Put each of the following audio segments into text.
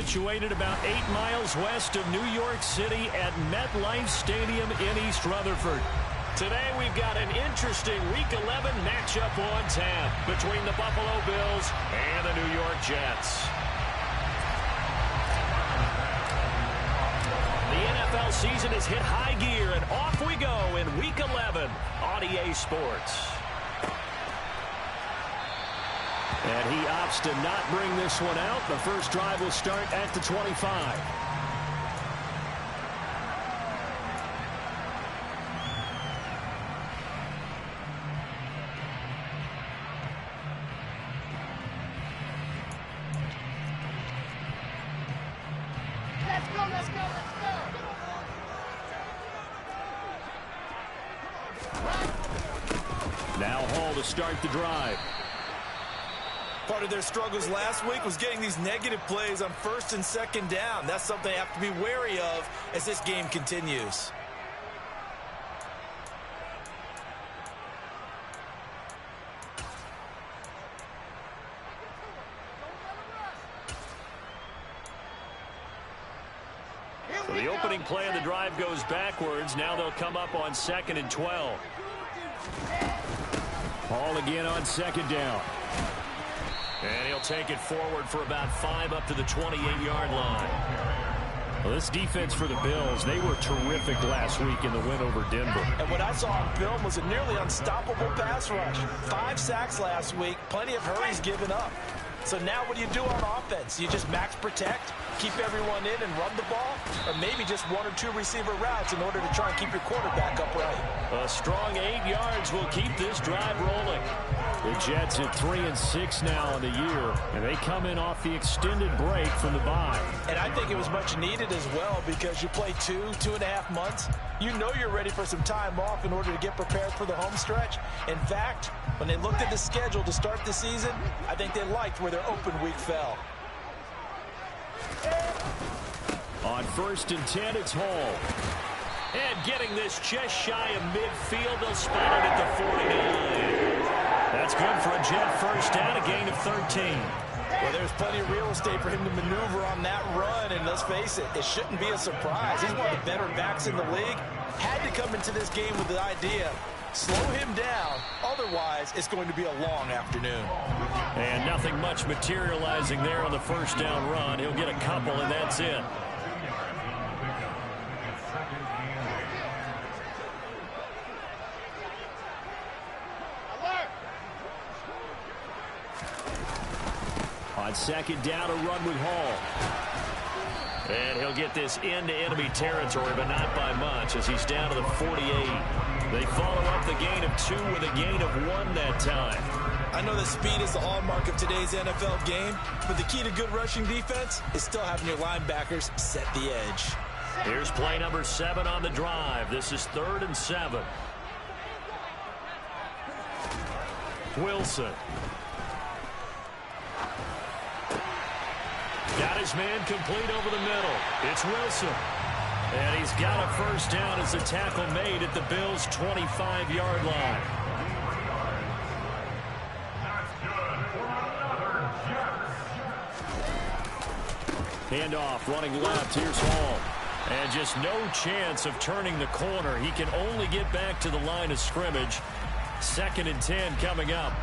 situated about 8 miles west of New York City at MetLife Stadium in East Rutherford. Today we've got an interesting Week 11 matchup on tap between the Buffalo Bills and the New York Jets. The NFL season has hit high gear, and off we go in Week 11 on EA Sports. And he opts to not bring this one out. The first drive will start at the 25. Now Hall to start the drive. Part of their struggles last week was getting these negative plays on first and second down. That's something they have to be wary of as this game continues. So the opening play of the drive goes backwards. Now they'll come up on 2nd and 12. Hall again on 2nd down. And he'll take it forward for about 5 up to the 28-yard line. Well, this defense for the Bills, they were terrific last week in the win over Denver. And what I saw on film was a nearly unstoppable pass rush. 5 sacks last week, plenty of hurries given up. So now what do you do on offense? You just max protect, keep everyone in and run the ball, or maybe just 1 or 2 receiver routes in order to try and keep your quarterback upright. A strong 8 yards will keep this drive rolling. The Jets at 3-6 now in the year, and they come in off the extended break from the bye. And I think it was much needed as well because you play 2.5 months. You know you're ready for some time off in order to get prepared for the home stretch. In fact, when they looked at the schedule to start the season, I think they liked where their open week fell. On 1st and 10, it's Hall. And getting this just shy of midfield, they'll spot it at the 49. That's good for a Jet first down, a gain of 13. Well, there's plenty of real estate for him to maneuver on that run, and let's face it, it shouldn't be a surprise. He's one of the better backs in the league. Had to come into this game with the idea, slow him down, otherwise it's going to be a long afternoon. And nothing much materializing there on the first down run. He'll get a couple, and that's it. On 2nd down, a run with Hall. And he'll get this into enemy territory, but not by much as he's down to the 48. They follow up the gain of 2 with a gain of 1 that time. I know that speed is the hallmark of today's NFL game, but the key to good rushing defense is still having your linebackers set the edge. Here's play number 7 on the drive. This is 3rd and 7. Wilson. Got his man complete over the middle. It's Wilson. And he's got a first down as the tackle made at the Bills' 25-yard line. Handoff, running left. Here's Hall. And just no chance of turning the corner. He can only get back to the line of scrimmage. 2nd and 10 coming up.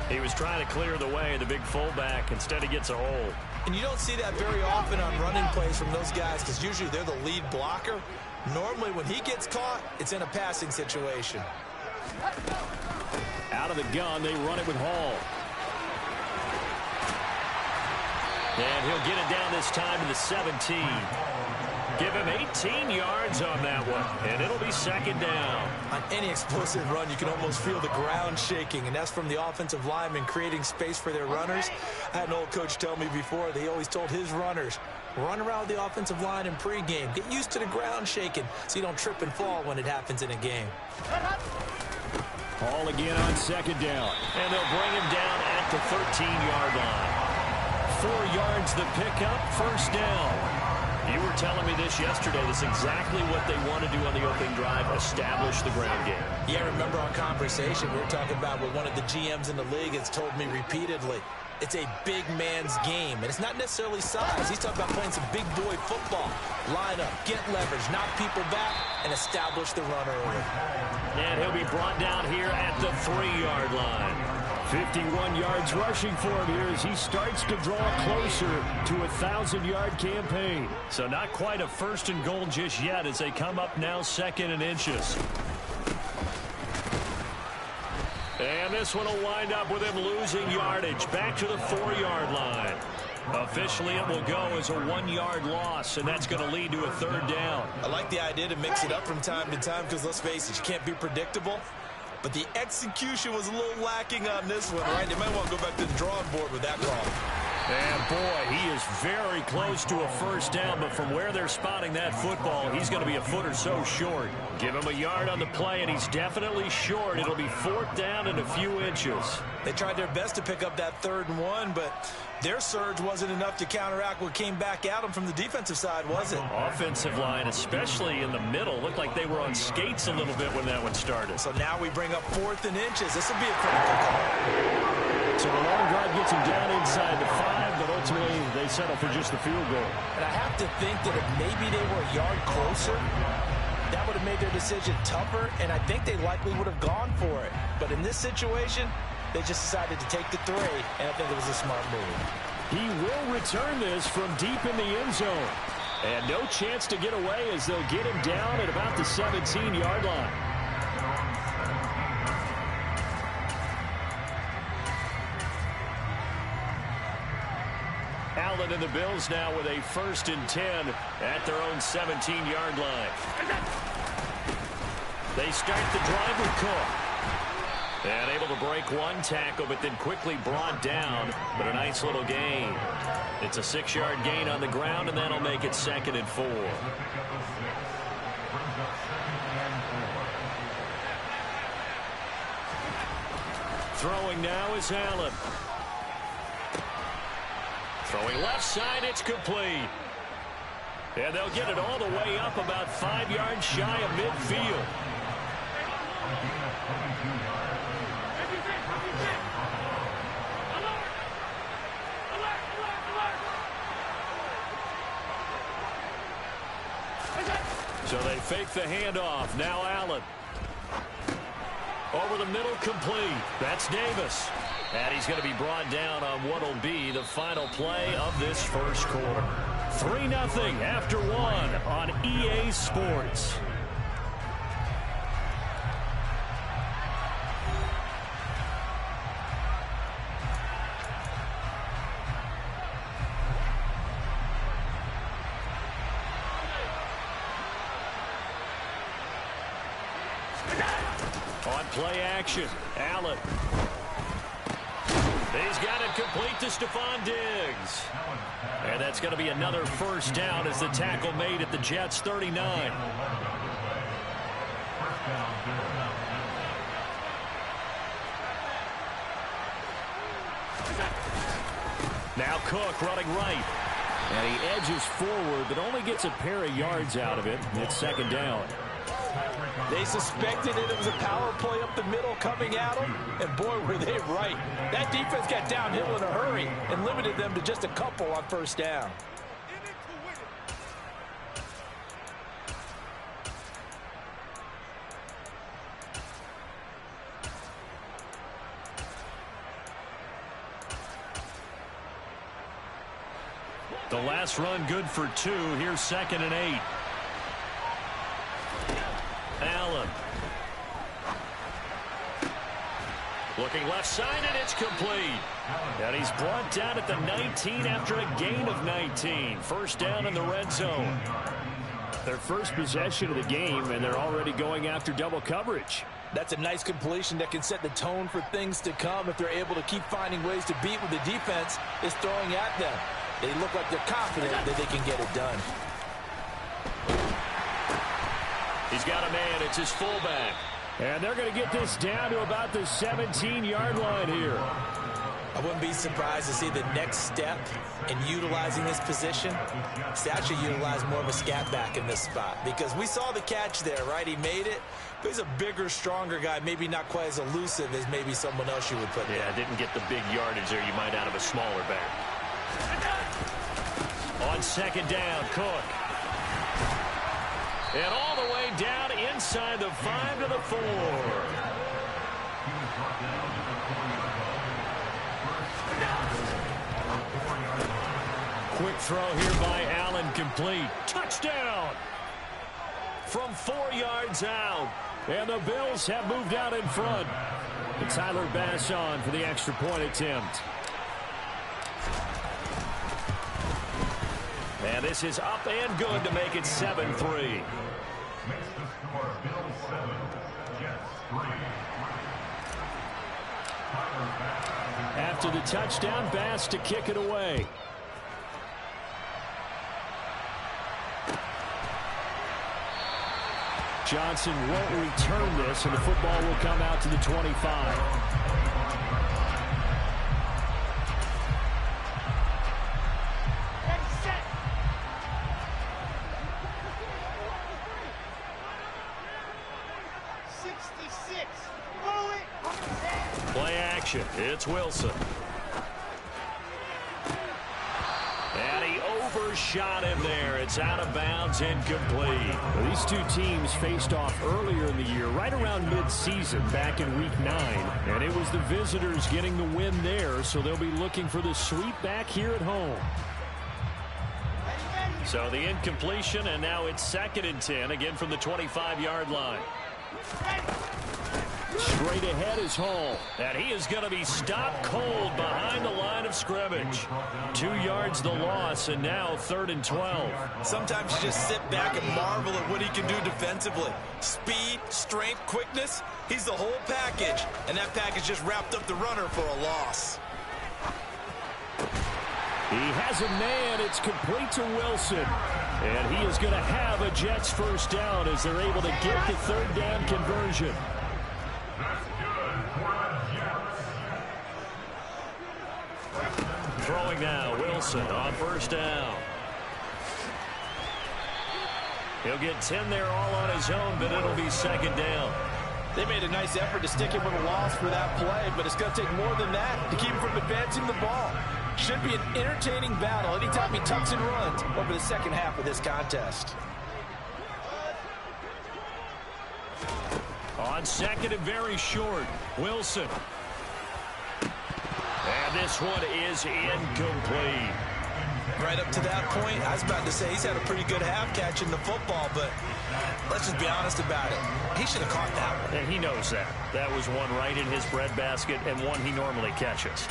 He was trying to clear the way, the big fullback. Instead, he gets a hole. And you don't see that very often on running plays from those guys because usually they're the lead blocker. Normally, when he gets caught, it's in a passing situation. Out of the gun, they run it with Hall. And he'll get it down this time to the 17. Give him 18 yards on that one, and it'll be 2nd down. On any explosive run, you can almost feel the ground shaking, and that's from the offensive linemen creating space for their runners. I had an old coach tell me before, they always told his runners, run around the offensive line in pregame. Get used to the ground shaking so you don't trip and fall when it happens in a game. Hall again on 2nd down, and they'll bring him down at the 13-yard line. 4 yards the pickup, first down. You were telling me this yesterday. That's exactly what they want to do on the opening drive, establish the ground game. Yeah, remember our conversation. We were talking about what one of the GMs in the league has told me repeatedly. It's a big man's game, and it's not necessarily size. He's talking about playing some big boy football. Line up, get leverage, knock people back, and establish the run early. And he'll be brought down here at the 3-yard line. 51 yards rushing for him here as he starts to draw closer to a 1,000-yard campaign. So not quite a 1st and goal just yet as they come up now 2nd and inches. And this one will wind up with him losing yardage back to the 4-yard line. Officially, it will go as a 1-yard loss, and that's going to lead to a 3rd down. I like the idea to mix it up from time to time because, let's face it, you can't be predictable. But the execution was a little lacking on this one, right? They might want to go back to the drawing board with that call. And, boy, he is very close to a 1st down, but from where they're spotting that football, he's going to be a foot or so short. Give him a yard on the play, and he's definitely short. It'll be 4th down and a few inches. They tried their best to pick up that 3rd and 1, but their surge wasn't enough to counteract what came back at them from the defensive side, was it? Offensive line, especially in the middle, looked like they were on skates a little bit when that one started. So now we bring up 4th and inches. This will be a critical call. So the long drive gets him down inside the 5, but ultimately they settle for just the field goal. And I have to think that if maybe they were a yard closer, that would have made their decision tougher, and I think they likely would have gone for it. But in this situation, they just decided to take the 3, and I think it was a smart move. He will return this from deep in the end zone. And no chance to get away as they'll get him down at about the 17-yard line. Allen and the Bills now with a 1st and 10 at their own 17-yard line. They start the drive with Cook. And able to break one tackle, but then quickly brought down. But a nice little gain. It's a 6-yard gain on the ground, and that'll make it 2nd and 4. Throwing now is Allen. Throwing left side, it's complete. And they'll get it all the way up about 5 yards shy of midfield. So they fake the handoff. Now Allen. Over the middle, complete. That's Davis. And he's going to be brought down on what will be the final play of this 1st quarter. 3-0 after 1 on EA Sports. On play action, Allen. He's got it complete to Stephon Diggs. And that's going to be another 1st down as the tackle made at the Jets' 39. Now Cook running right. And he edges forward, but only gets a pair of yards out of it. It's 2nd down. They suspected it was a power play up the middle coming at them, and boy, were they right. That defense got downhill in a hurry and limited them to just a couple on 1st down. The last run good for 2. Here's 2nd and 8. Allen. Looking left side, and it's complete. And he's brought down at the 19 after a gain of 19. 1st down in the red zone. Their first possession of the game, and they're already going after double coverage. That's a nice completion that can set the tone for things to come if they're able to keep finding ways to beat what the defense is throwing at them. They look like they're confident that they can get it done. He's got a man. It's his fullback. And they're going to get this down to about the 17-yard line here. I wouldn't be surprised to see the next step in utilizing this position is to actually utilize more of a scat back in this spot, because we saw the catch there, right? He made it, but he's a bigger, stronger guy, maybe not quite as elusive as maybe someone else you would put there. Yeah, didn't get the big yardage there you might out of a smaller back. On second down, Cook. And all the way down inside the 5 to the 4. Quick throw here by Allen, complete. Touchdown! From 4 yards out. And the Bills have moved out in front. And Tyler Bass on for the extra point attempt. And this is up and good to make it 7-3. After the touchdown, Bass to kick it away. Johnson won't return this, and the football will come out to the 25. Play action. It's Wilson. And he overshot him there. It's out of bounds, incomplete. Well, these two teams faced off earlier in the year, right around mid-season, back in Week 9. And it was the visitors getting the win there, so they'll be looking for the sweep back here at home. So the incompletion, and now it's 2nd and 10, again from the 25-yard line. Straight ahead is Hall. And he is going to be stopped cold behind the line of scrimmage. 2 yards the loss, and now 3rd and 12. Sometimes you just sit back and marvel at what he can do defensively. Speed, strength, quickness. He's the whole package, and that package just wrapped up the runner for a loss. He has a man. It's complete to Wilson. And he is going to have a Jets first down as they're able to get the 3rd down conversion. Throwing now, Wilson on 1st down. He'll get 10 there all on his own, but it'll be 2nd down. They made a nice effort to stick him with a loss for that play, but it's going to take more than that to keep him from advancing the ball. Should be an entertaining battle anytime he tucks and runs over the second half of this contest. On 2nd and very short, Wilson. And this one is incomplete. Right up to that point, I was about to say he's had a pretty good half catching the football, but let's just be honest about it. He should have caught that one. And he knows that. That was one right in his breadbasket and one he normally catches.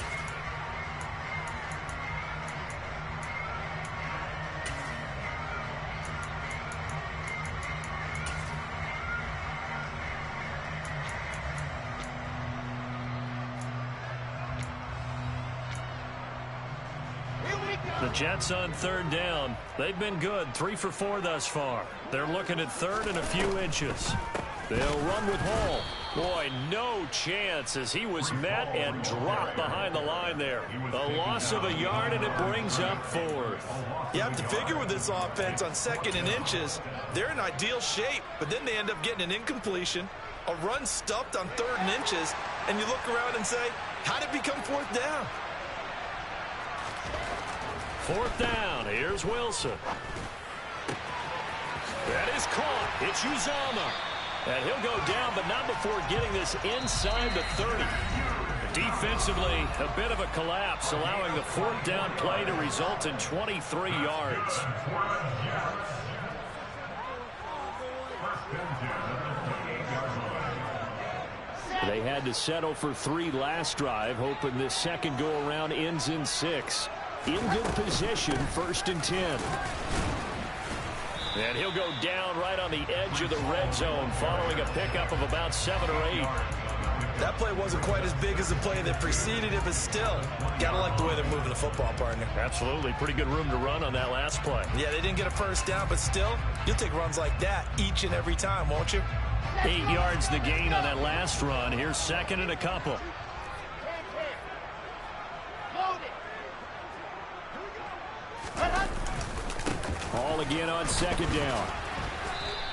The Jets on 3rd down. They've been good, 3 for 4 thus far. They're looking at 3rd and a few inches. They'll run with Hall. Boy, no chance as he was met and dropped behind the line there. A loss of a yard, and it brings up 4th. You have to figure with this offense on 2nd and inches, they're in ideal shape, but then they end up getting an incompletion, a run stuffed on 3rd and inches, and you look around and say, how did it become 4th down? 4th down. Here's Wilson. That is caught. It's Uzomah. And he'll go down, but not before getting this inside the 30. Defensively, a bit of a collapse, allowing the 4th down play to result in 23 yards. They had to settle for 3 last drive, hoping this second go-around ends in 6. In good position, 1st and 10. And he'll go down right on the edge of the red zone following a pickup of about 7 or 8. That play wasn't quite as big as the play that preceded it, but still, gotta like the way they're moving the football, partner. Absolutely. Pretty good room to run on that last play. Yeah, they didn't get a first down, but still, you'll take runs like that each and every time, won't you? 8 yards the gain on that last run. Here's 2nd and a couple. again on second down.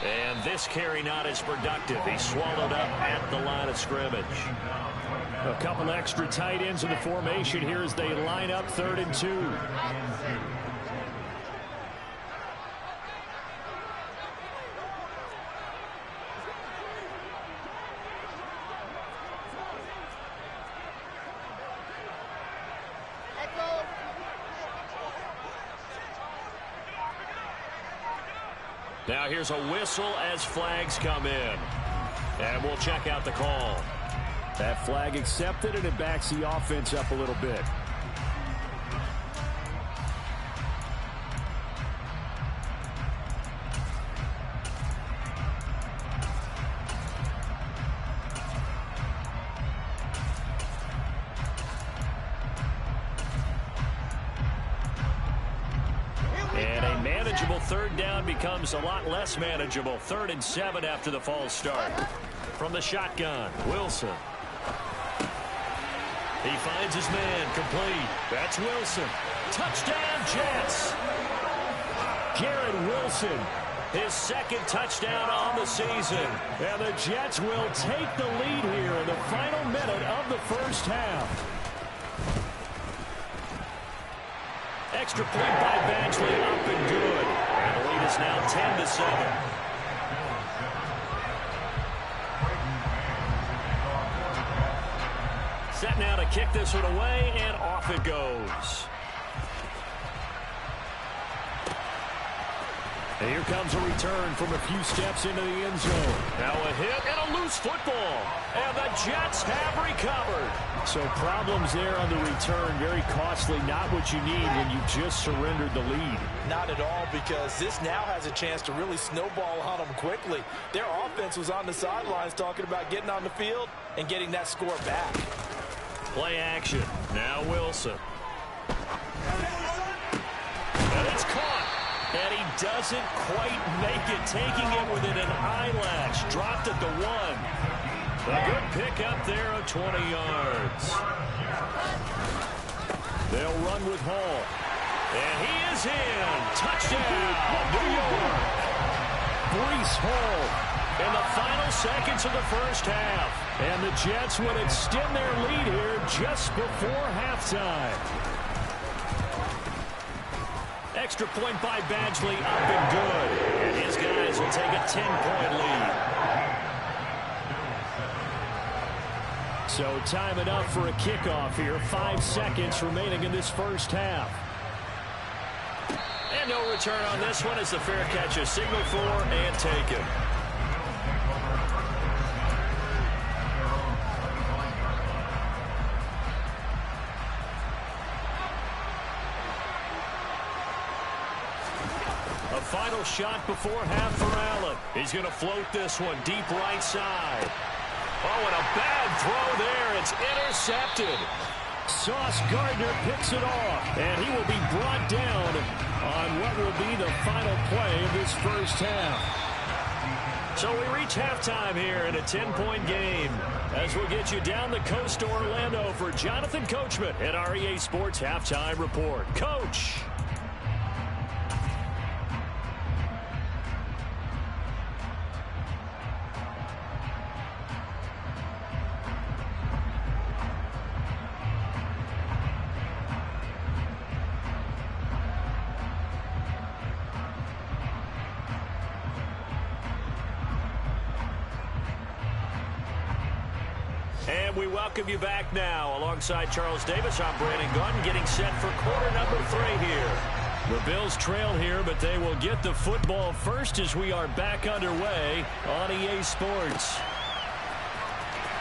And this carry not as productive. He's swallowed up at the line of scrimmage. A couple extra tight ends in the formation here as they line up 3rd and 2. Now here's a whistle as flags come in. And we'll check out the call. That flag accepted, and it backs the offense up a little bit. And a manageable 3rd down becomes a lot less manageable. 3rd and 7 after the false start. From the shotgun, Wilson. He finds his man, complete. That's Wilson. Touchdown, Jets. Garrett Wilson, his 2nd touchdown on the season. And the Jets will take the lead here in the final minute of the first half. Extra point by Badgley, up and good. And the lead is now 10-7. Set now to kick this one away, and off it goes. And here comes a return from a few steps into the end zone. Now a hit and a loose football. And the Jets have recovered. So problems there on the return. Very costly. Not what you need when you just surrendered the lead. Not at all, because this now has a chance to really snowball on them quickly. Their offense was on the sidelines talking about getting on the field and getting that score back. Play action. Now Wilson. And it's caught. And he doesn't quite make it, taking it within an eyelash. Dropped at the 1. A good pickup there of 20 yards. They'll run with Hall. And he is in. Touchdown, New York. Breece Hall in the final seconds of the first half. And the Jets would extend their lead here just before halftime. Extra point by Badgley, up and good. And his guys will take a 10-point lead. So time enough for a kickoff here. 5 seconds remaining in this first half. And no return on this one as the fair catch is signaled for and taken. Final shot before half for Allen. He's going to float this one deep right side. Oh, and a bad throw there. It's intercepted. Sauce Gardner picks it off, and he will be brought down on what will be the final play of this first half. So we reach halftime here in a 10-point game as we'll get you down the coast to Orlando for Jonathan Coachman at our EA Sports Halftime Report. Coach. And we welcome you back now. Alongside Charles Davis, I'm Brandon Gunn, getting set for quarter number 3 here. The Bills trail here, but they will get the football first as we are back underway on EA Sports.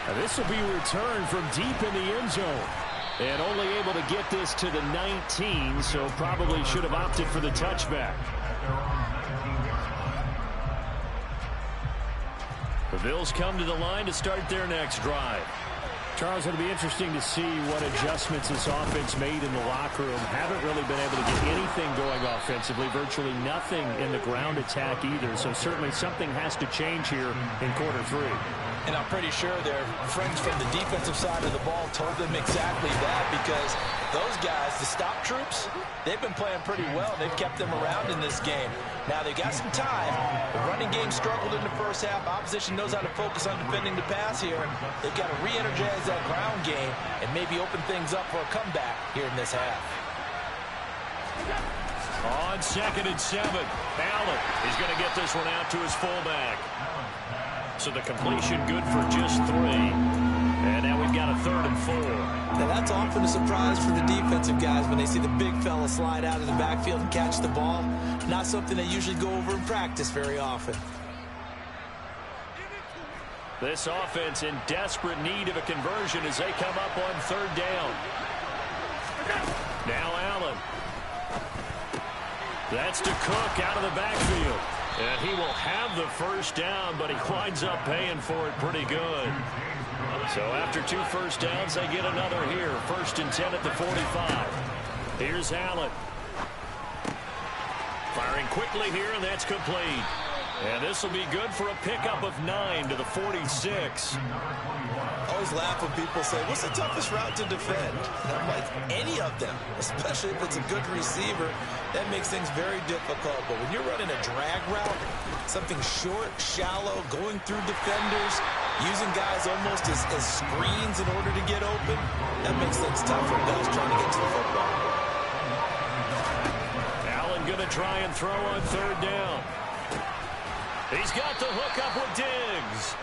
Now this will be returned from deep in the end zone. And only able to get this to the 19, so probably should have opted for the touchback. The Bills come to the line to start their next drive. Charles, it'll be interesting to see what adjustments this offense made in the locker room. Haven't really been able to get anything going offensively, virtually nothing in the ground attack either. So certainly something has to change here in quarter 3. And I'm pretty sure their friends from the defensive side of the ball told them exactly that, because those guys, the stop troops, they've been playing pretty well. They've kept them around in this game. Now, they got some time. The running game struggled in the first half. Opposition knows how to focus on defending the pass here. They've got to re-energize that ground game and maybe open things up for a comeback here in this half. On 2nd and 7, Allen is going to get this one out to his fullback. So the completion good for just 3. And now we've got a 3rd and 4. Now that's often a surprise for the defensive guys when they see the big fella slide out of the backfield and catch the ball. Not something they usually go over in practice very often. This offense in desperate need of a conversion as they come up on 3rd down. Now Allen. That's to Cook out of the backfield. And he will have the 1st down, but he winds up paying for it pretty good. So after 2 first downs, they get another here. 1st and 10 at the 45. Here's Allen. Firing quickly here, and that's complete. And this will be good for a pickup of 9 to the 46. I always laugh when people say, what's the toughest route to defend? And I'm like, any of them, especially if it's a good receiver. That makes things very difficult. But when you're running a drag route, something short, shallow, going through defenders, using guys almost as screens in order to get open, that makes things tough for guys trying to get to the football. Allen going to try and throw on 3rd down. He's got the hook up with Diggs.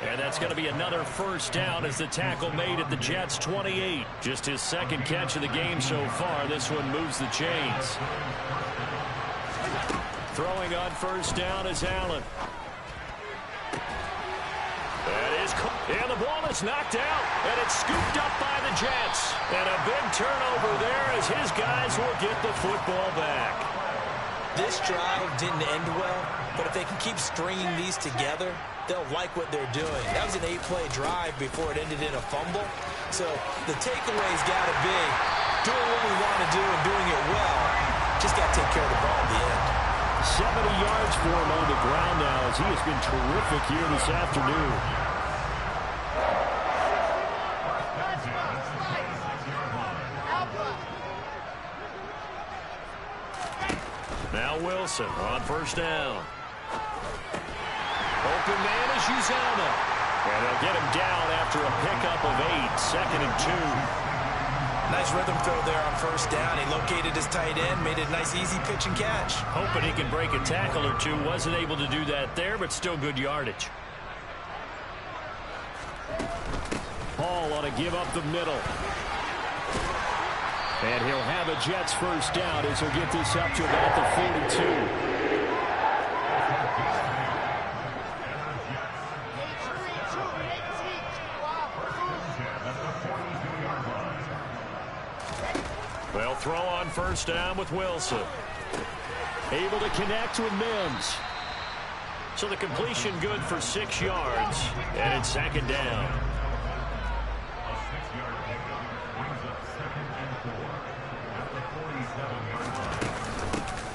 And that's going to be another 1st down as the tackle made at the Jets' 28. Just his 2nd catch of the game so far. This one moves the chains. Throwing on 1st down is Allen. That is, and the ball is knocked out, and it's scooped up by the Jets. And a big turnover there as his guys will get the football back. This drive didn't end well, but if they can keep stringing these together, they'll like what they're doing. That was an 8-play drive before it ended in a fumble. So the takeaway's got to be doing what we want to do and doing it well. Just got to take care of the ball at the end. 70 yards for him on the ground now as he has been terrific here this afternoon. Now Wilson on 1st down. Open man is Uzama. And they'll get him down after a pickup of 8. 2nd and 2. Nice rhythm throw there on 1st down. He located his tight end, made it a nice easy pitch and catch. Hoping he can break a tackle or two. Wasn't able to do that there, but still good yardage. Hall ought to give up the middle. And he'll have a Jets 1st down as he'll get this up to about the 42. They'll throw on 1st down with Wilson. Able to connect with Mims. So the completion good for 6 yards. And it's 2nd down.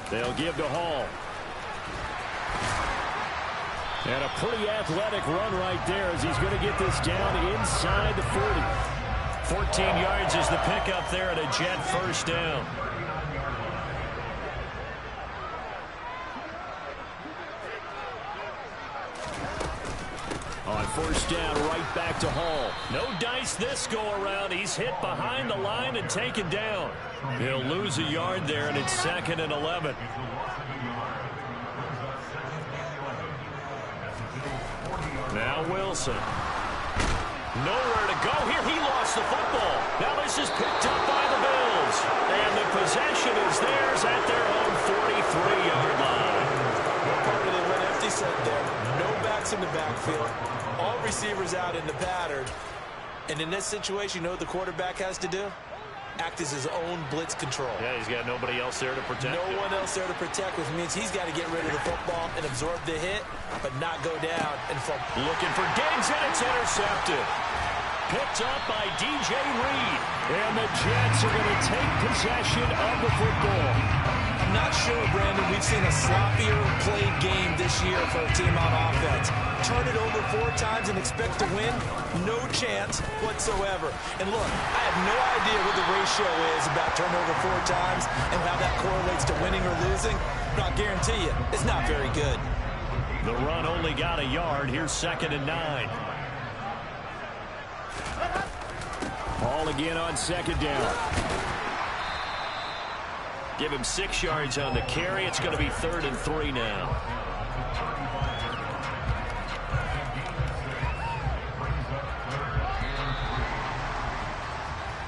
They'll give to Hall. And a pretty athletic run right there as he's going to get this down inside the 40. 14 yards is the pickup there at a Jet 1st down. On 1st down, right back to Hall. No dice this go around. He's hit behind the line and taken down. He'll lose a yard there, and it's 2nd and 11. Now Wilson. Nowhere to go here. He lost the football. Now this is picked up by the Bills. And the possession is theirs at their own 43-yard line. Partner, they went empty set there. No backs in the backfield. All receivers out in the pattern. And in this situation, you know what the quarterback has to do? Act as his own blitz control. Yeah, he's got nobody else there to protect him. No one else there to protect, which means he's got to get rid of the football and absorb the hit, but not go down and fumble. Looking for Diggs, and it's intercepted. Picked up by DJ Reed. And the Jets are going to take possession of the football. I'm not sure, Brandon, we've seen a sloppier played game this year for a team on offense. Turn it over 4 times and expect to win? No chance whatsoever. And look, I have no idea what the ratio is about turnover 4 times and how that correlates to winning or losing. But I'll guarantee you, it's not very good. The run only got a yard. Here's 2nd and 9. Ball again on 2nd down. Give him 6 yards on the carry. It's going to be 3rd and 3 now.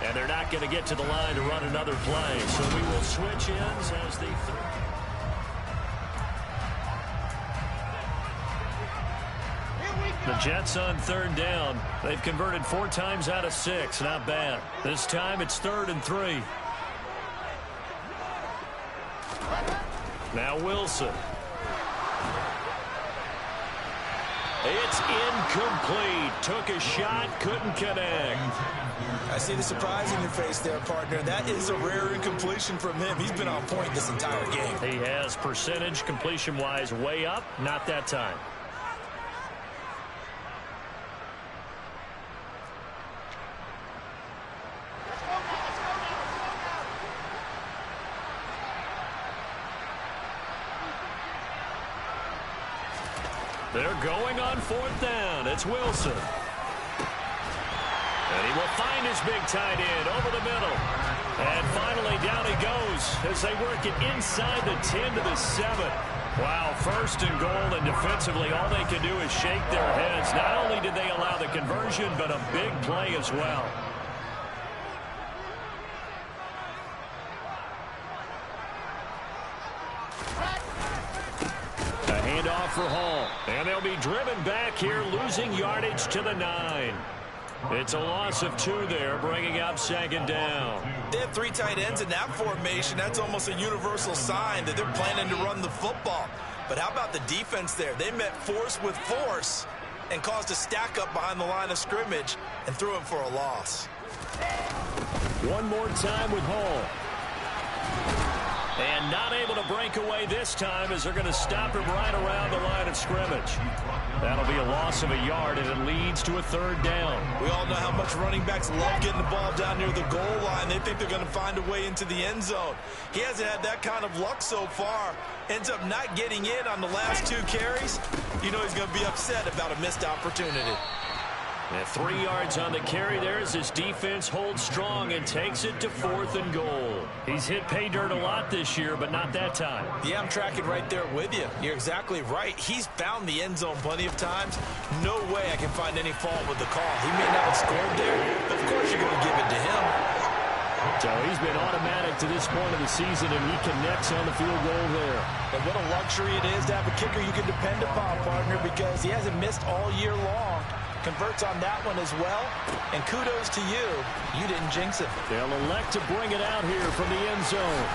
And they're not going to get to the line to run another play. So we will switch ends as the Jets on 3rd down. They've converted 4 times out of 6. Not bad. This time it's 3rd and 3. Now Wilson. It's incomplete. Took a shot, couldn't connect. I see the surprise in your face there, partner. That is a rare incompletion from him. He's been on point this entire game. He has percentage completion-wise way up. Not that time. They're going on 4th down. It's Wilson. And he will find his big tight end over the middle. And finally down he goes as they work it inside the 10 to the 7. Wow, 1st and goal, and defensively all they can do is shake their heads. Not only did they allow the conversion, but a big play as well. Handoff for Hall. And they'll be driven back here, losing yardage to the 9. It's a loss of 2 there, bringing up 2nd down. They have 3 tight ends in that formation. That's almost a universal sign that they're planning to run the football. But how about the defense there? They met force with force and caused a stack up behind the line of scrimmage and threw him for a loss. One more time with Hall. And not able to break away this time as they're going to stop him right around the line of scrimmage. That'll be a loss of a yard, and it leads to a 3rd down. We all know how much running backs love getting the ball down near the goal line. They think they're going to find a way into the end zone. He hasn't had that kind of luck so far. Ends up not getting in on the last 2 carries. You know he's going to be upset about a missed opportunity. And 3 yards on the carry there as his defense holds strong and takes it to 4th and goal. He's hit pay dirt a lot this year, but not that time. Yeah, I'm tracking right there with you. You're exactly right. He's found the end zone plenty of times. No way I can find any fault with the call. He may not have scored there, but of course you're going to give it to him. So he's been automatic to this point of the season, and he connects on the field goal there. And what a luxury it is to have a kicker you can depend upon, partner, because he hasn't missed all year long. Converts on that one as well. And kudos to you. You didn't jinx it. They'll elect to bring it out here from the end zone.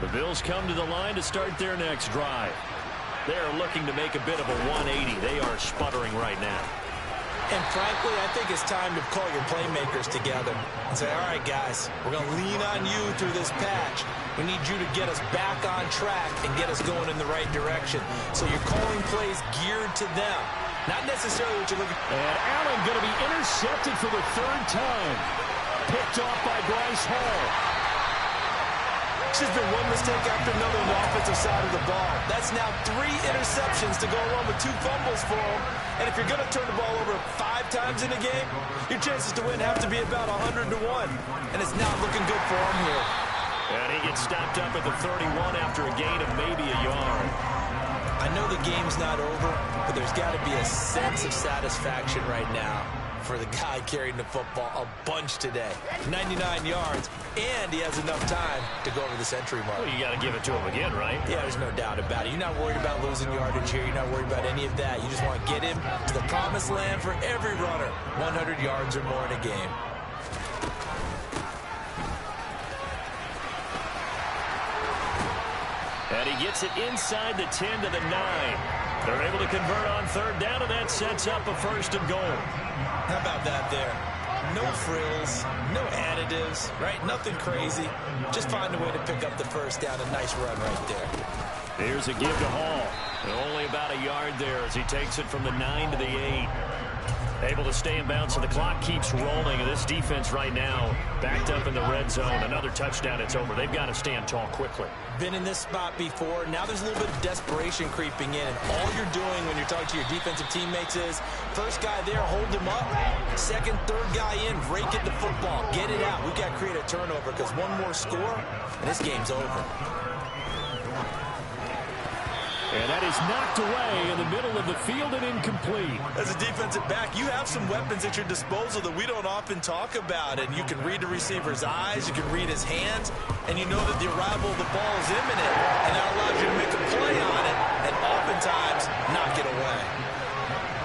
The Bills come to the line to start their next drive. They're looking to make a bit of a 180. They are sputtering right now. And frankly, I think it's time to call your playmakers together and say, all right, guys, we're going to lean on you through this patch. We need you to get us back on track and get us going in the right direction. So you're calling plays geared to them, not necessarily what you're looking for. And Allen going to be intercepted for the 3rd time. Picked off by Bryce Hall. It's just been one mistake after another on the offensive side of the ball. That's now 3 interceptions to go along with 2 fumbles for him. And if you're going to turn the ball over 5 times in a game, your chances to win have to be about 100 to 1. And it's not looking good for him here. And he gets stopped up at the 31 after a gain of maybe a yard. I know the game's not over, but there's got to be a sense of satisfaction right now for the guy carrying the football a bunch today. 99 yards, and he has enough time to go over the century mark. Well, you got to give it to him again, right? Yeah, there's no doubt about it. You're not worried about losing yardage here. You're not worried about any of that. You just want to get him to the promised land for every runner. 100 yards or more in a game. And he gets it inside the 10 to the 9. They're able to convert on third down, and that sets up a 1st and goal. How about that there? No frills, no additives, right? Nothing crazy. Just find a way to pick up the first down. A nice run right there. Here's a give to Hall. Only about a yard there as he takes it from the 9 to the 8. Able to stay in bounds, so the clock keeps rolling. This defense right now backed up in the red zone. Another touchdown, it's over. They've got to stand tall quickly. Been in this spot before. Now there's a little bit of desperation creeping in. And all you're doing when you're talking to your defensive teammates is, first guy there, hold him up. Second, third guy in, rake at the football. Get it out. We've got to create a turnover because one more score, and this game's over. And that is knocked away in the middle of the field and incomplete. As a defensive back, you have some weapons at your disposal that we don't often talk about. And you can read the receiver's eyes, you can read his hands, and you know that the arrival of the ball is imminent. And that allows you to make a play on it and oftentimes knock it away.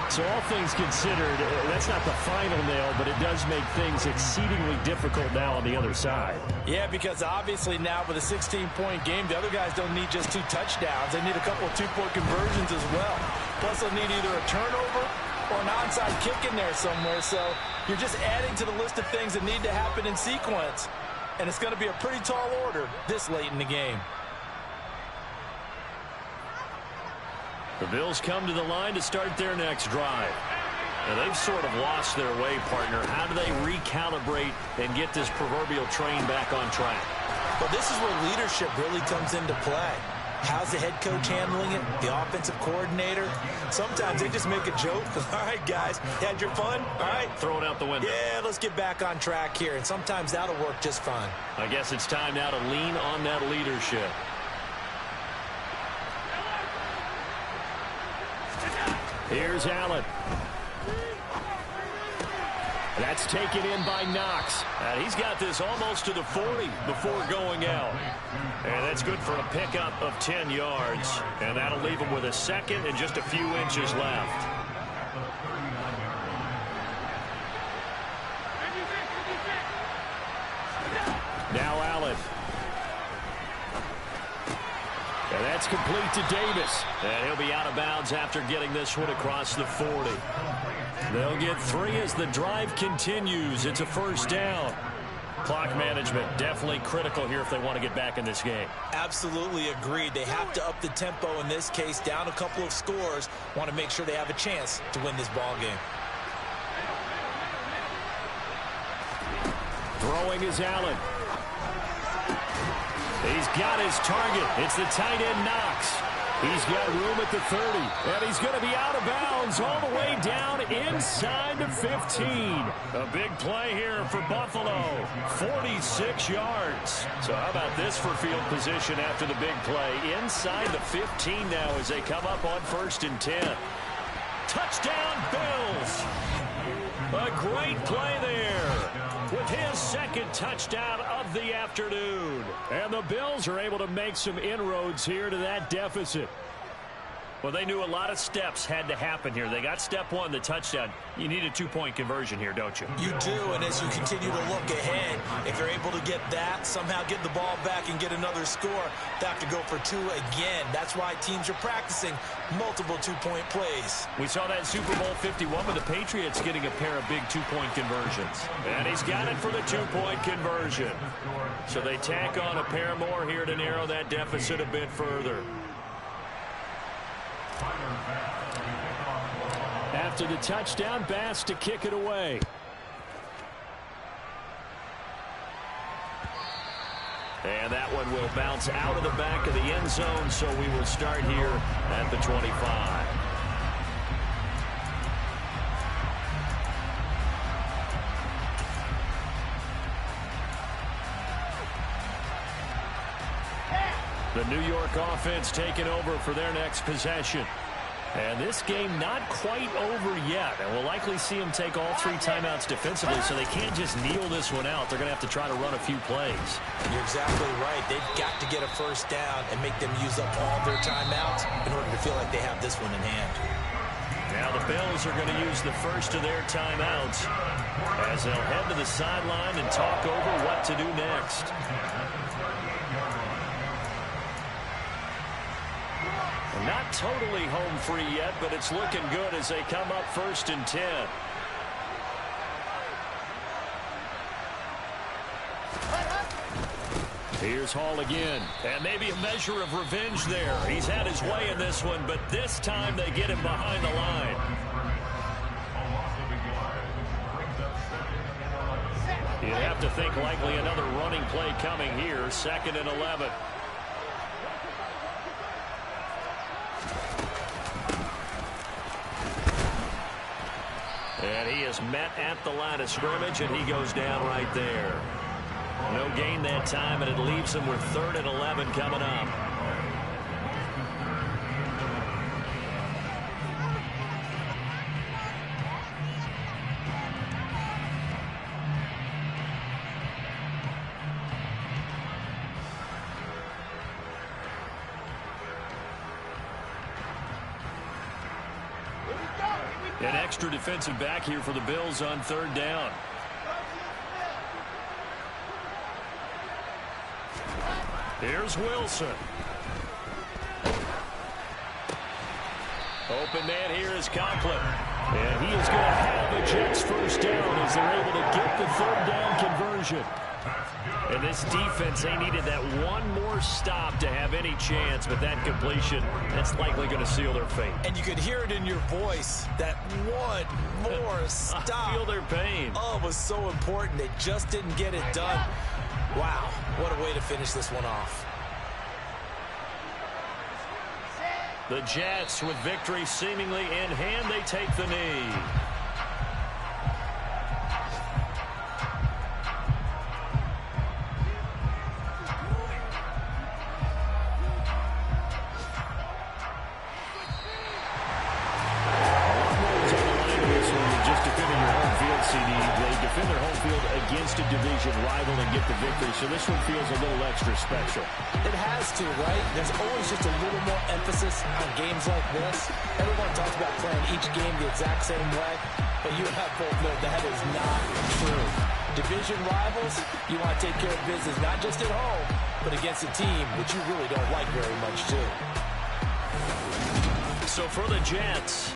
So all things considered, that's not the final nail, but it does make things exceedingly difficult now on the other side. Yeah, because obviously now with a 16-point game, the other guys don't need just 2 touchdowns. They need a couple of 2-point conversions as well. Plus, they'll need either a turnover or an onside kick in there somewhere. So you're just adding to the list of things that need to happen in sequence. And it's going to be a pretty tall order this late in the game. The Bills come to the line to start their next drive. Now they've sort of lost their way, partner. How do they recalibrate and get this proverbial train back on track? Well, this is where leadership really comes into play. How's the head coach handling it? The offensive coordinator? Sometimes they just make a joke. All right, guys, had your fun? All right. Throw it out the window. Yeah, let's get back on track here. And sometimes that'll work just fine. I guess it's time now to lean on that leadership. Here's Allen. That's taken in by Knox. And he's got this almost to the 40 before going out. And that's good for a pickup of 10 yards. And that'll leave him with a second and just a few inches left. Now Allen. And that's complete to Davis. And he'll be out of bounds after getting this one across the 40. They'll get 3 as the drive continues. It's a 1st down. Clock management definitely critical here if they want to get back in this game. Absolutely agreed. They have to up the tempo in this case, down a couple of scores. Want to make sure they have a chance to win this ball game. Throwing is Allen. He's got his target. It's the tight end Knox. He's got room at the 30. And he's going to be out of bounds all the way down inside the 15. A big play here for Buffalo. 46 yards. So how about this for field position after the big play? Inside the 15 now as they come up on 1st and 10. Touchdown, Bills. A great play there with his 2nd touchdown of the afternoon. And the Bills are able to make some inroads here to that deficit. Well, they knew a lot of steps had to happen here. They got step 1, the touchdown. You need a 2-point conversion here, don't you? You do, and as you continue to look ahead, if you're able to get that, somehow get the ball back and get another score, they have to go for 2 again. That's why teams are practicing multiple 2-point plays. We saw that Super Bowl 51 with the Patriots getting a pair of big 2-point conversions. And he's got it for the 2-point conversion. So they tack on a pair more here to narrow that deficit a bit further. After the touchdown, Bass to kick it away. And that one will bounce out of the back of the end zone, so we will start here at the 25. The New York offense taking over for their next possession. And this game not quite over yet. And we'll likely see them take all 3 timeouts defensively, so they can't just kneel this one out. They're going to have to try to run a few plays. You're exactly right. They've got to get a 1st down and make them use up all their timeouts in order to feel like they have this one in hand. Now the Bills are going to use the first of their timeouts as they'll head to the sideline and talk over what to do next. Not totally home free yet, but it's looking good as they come up 1st and 10. Here's Hall again. And maybe a measure of revenge there. He's had his way in this one, but this time they get him behind the line. You'd have to think likely another running play coming here. 2nd and 11. And he is met at the line of scrimmage, and he goes down right there. No gain that time, and it leaves him with 3rd and 11 coming up. An extra defensive back here for the Bills on 3rd down. Here's Wilson. Open man here is Conklin. And he is going to have a Jets 1st down as they're able to get the 3rd down conversion. And this defense, they needed that one more stop to have any chance, but that completion, that's likely going to seal their fate. And you could hear it in your voice, that one more stop. I feel their pain. Oh, it was so important. They just didn't get it done. Wow, what a way to finish this one off. The Jets, with victory seemingly in hand, they take the knee. Against a division rival and get the victory, so this one feels a little extra special. It has to, right? There's always just a little more emphasis on games like this. Everyone talks about playing each game the exact same way, but you and I both know that is not true. Division rivals, you want to take care of business not just at home, but against a team that you really don't like very much too. So for the Jets,